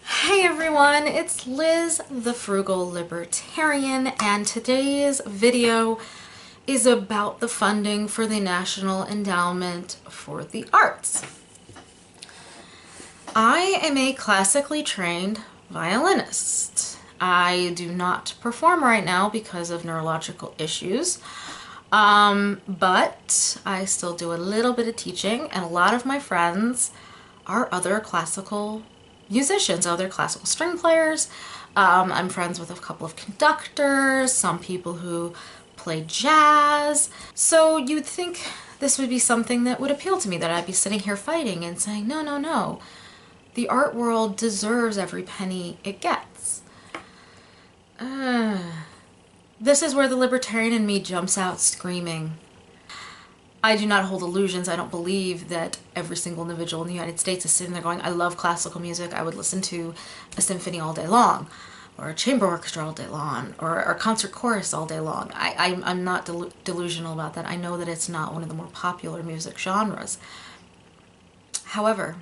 Hey everyone, it's Liz, the Frugal Libertarian, and today's video is about the funding for the National Endowment for the Arts. I am a classically trained violinist. I do not perform right now because of neurological issues, but I still do a little bit of teaching, and a lot of my friends are other classical musicians, other classical string players. I'm friends with a couple of conductors, some people who play jazz. So you'd think this would be something that would appeal to me, that I'd be sitting here fighting and saying, no, no, no. The art world deserves every penny it gets. This is where the libertarian in me jumps out screaming. I do not hold illusions. I don't believe that every single individual in the United States is sitting there going, I love classical music. I would listen to a symphony all day long, or a chamber orchestra all day long, or a concert chorus all day long. I'm not delusional about that. I know that it's not one of the more popular music genres. However,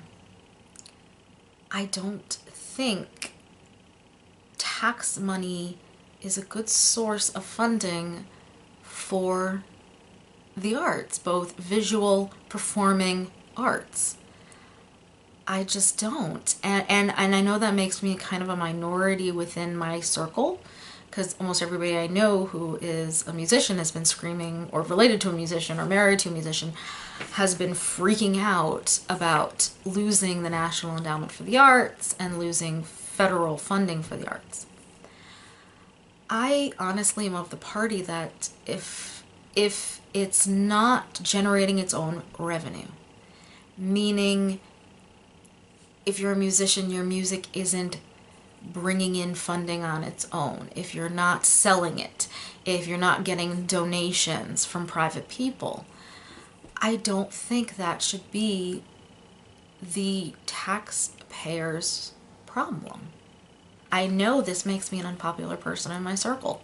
I don't think tax money is a good source of funding for the arts, both visual, performing arts. I just don't. And I know that makes me kind of a minority within my circle, because almost everybody I know who is a musician has been screaming, or related to a musician or married to a musician, has been freaking out about losing the National Endowment for the Arts and losing federal funding for the arts. I honestly am of the party that if it's not generating its own revenue, meaning if you're a musician, your music isn't bringing in funding on its own, if you're not selling it, if you're not getting donations from private people, I don't think that should be the taxpayer's problem. I know this makes me an unpopular person in my circle,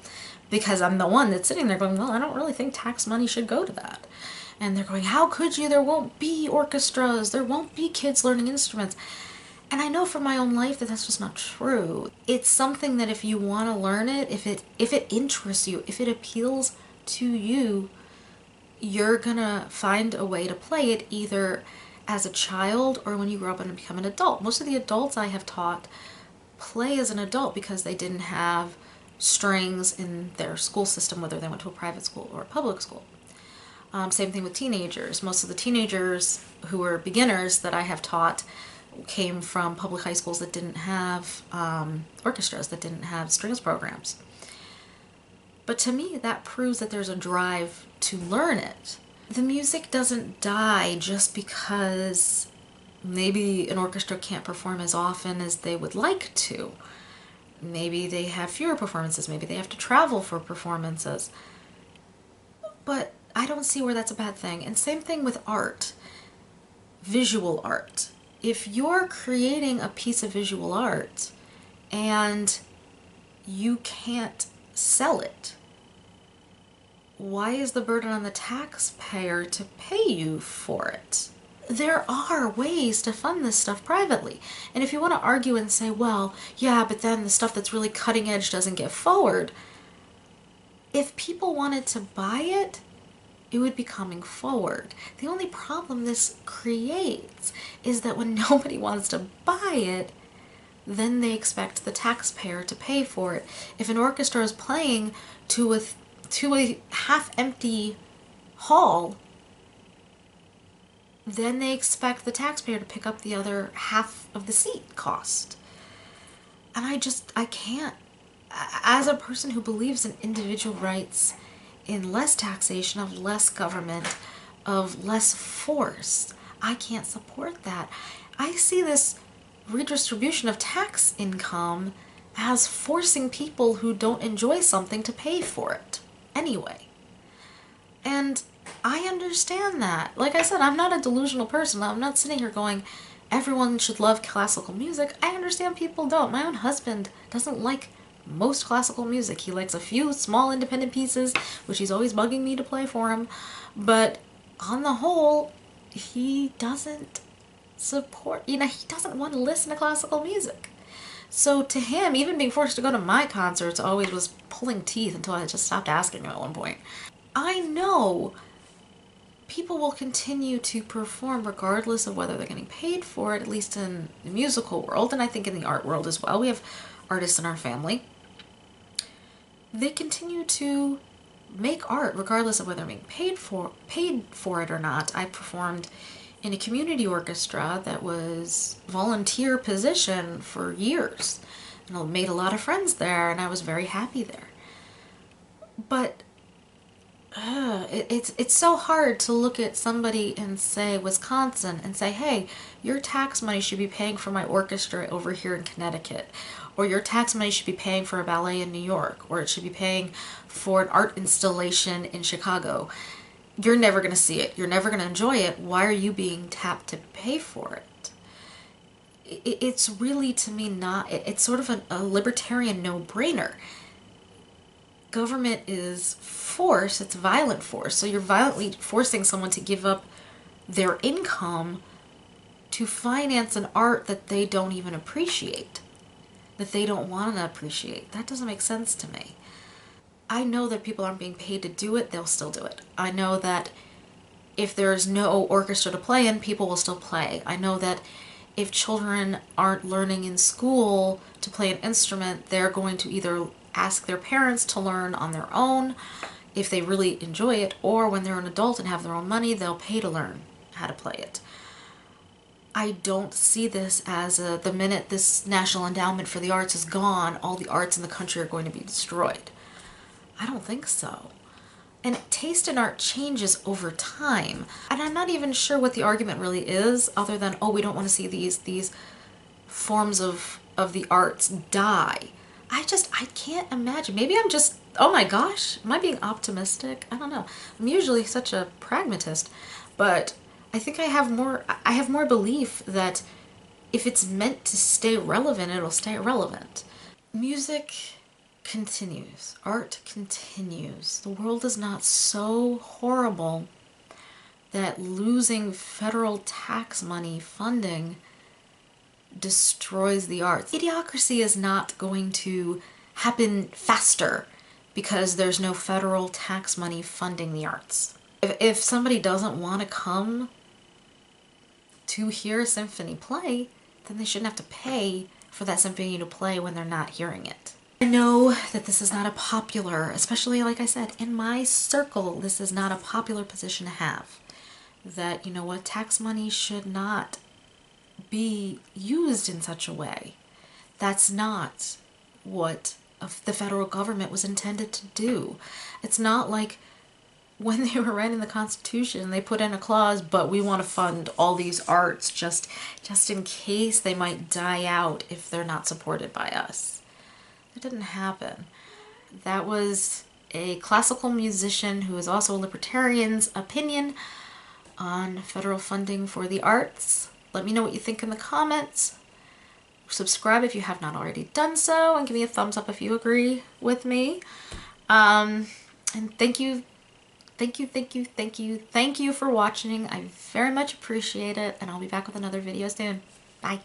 because I'm the one that's sitting there going, well, I don't really think tax money should go to that. And they're going, how could you? There won't be orchestras. There won't be kids learning instruments. And I know from my own life that that's just not true. It's something that if you want to learn it, if it interests you, if it appeals to you, you're gonna find a way to play it, either as a child or when you grow up and become an adult. Most of the adults I have taught play as an adult because they didn't have strings in their school system, whether they went to a private school or a public school. Same thing with teenagers. Most of the teenagers who were beginners that I have taught came from public high schools that didn't have orchestras, that didn't have strings programs. But to me, that proves that there's a drive to learn it. The music doesn't die just because maybe an orchestra can't perform as often as they would like to. Maybe they have fewer performances, maybe they have to travel for performances. But I don't see where that's a bad thing. And same thing with art, visual art. If you're creating a piece of visual art and you can't sell it, why is the burden on the taxpayer to pay you for it? There are ways to fund this stuff privately. And if you want to argue and say, well, yeah, but then the stuff that's really cutting edge doesn't get forward, if people wanted to buy it, it would be coming forward. The only problem this creates is that when nobody wants to buy it, then they expect the taxpayer to pay for it. If an orchestra is playing to a half-empty hall, then they expect the taxpayer to pick up the other half of the seat cost. And I can't, as a person who believes in individual rights, in less taxation, of less government, of less force, I can't support that. I see this redistribution of tax income as forcing people who don't enjoy something to pay for it anyway. And I understand that. Like I said, I'm not a delusional person. I'm not sitting here going, everyone should love classical music. I understand people don't. My own husband doesn't like most classical music. He likes a few small independent pieces, which he's always bugging me to play for him. But on the whole, he doesn't support, he doesn't want to listen to classical music. So to him, even being forced to go to my concerts always was pulling teeth until I just stopped asking him at one point. I know people will continue to perform regardless of whether they're getting paid for it, at least in the musical world, and I think in the art world as well. We have artists in our family. They continue to make art regardless of whether they're being paid for it or not. I performed in a community orchestra that was volunteer position for years, and I made a lot of friends there, and I was very happy there. But it's so hard to look at somebody in, say, Wisconsin and say, hey, your tax money should be paying for my orchestra over here in Connecticut, or your tax money should be paying for a ballet in New York, or it should be paying for an art installation in Chicago. You're never going to see it. You're never going to enjoy it. Why are you being tapped to pay for it? It's really, to me, not, it's sort of a libertarian no-brainer. Government is force, it's violent force. So you're violently forcing someone to give up their income to finance an art that they don't even appreciate, that they don't want to appreciate. That doesn't make sense to me. I know that people aren't being paid to do it, they'll still do it. I know that if there's no orchestra to play in, people will still play. I know that if children aren't learning in school to play an instrument, they're going to either ask their parents to learn on their own if they really enjoy it, or when they're an adult and have their own money, they'll pay to learn how to play it. I don't see this as the minute this National Endowment for the Arts is gone, all the arts in the country are going to be destroyed. I don't think so. And taste in art changes over time. And I'm not even sure what the argument really is, other than, oh, we don't want to see these forms of the arts die. I can't imagine. Maybe I'm just, oh my gosh, am I being optimistic? I don't know. I'm usually such a pragmatist, but I think I have more belief that if it's meant to stay relevant, it'll stay relevant. Music continues. Art continues. The world is not so horrible that losing federal tax money funding destroys the arts. Idiocracy is not going to happen faster because there's no federal tax money funding the arts. If somebody doesn't want to come to hear a symphony play, then they shouldn't have to pay for that symphony to play when they're not hearing it. I know that this is not a popular, especially like I said, in my circle, this is not a popular position to have. That, you know what, tax money should not be used in such a way. That's not what the federal government was intended to do. It's not like when they were writing the Constitution, they put in a clause, but we want to fund all these arts just in case they might die out if they're not supported by us. It didn't happen. That was a classical musician who is also a libertarian's opinion on federal funding for the arts. Let me know what you think in the comments. Subscribe if you have not already done so, and give me a thumbs up if you agree with me. And thank you for watching. I very much appreciate it, and I'll be back with another video soon. Bye.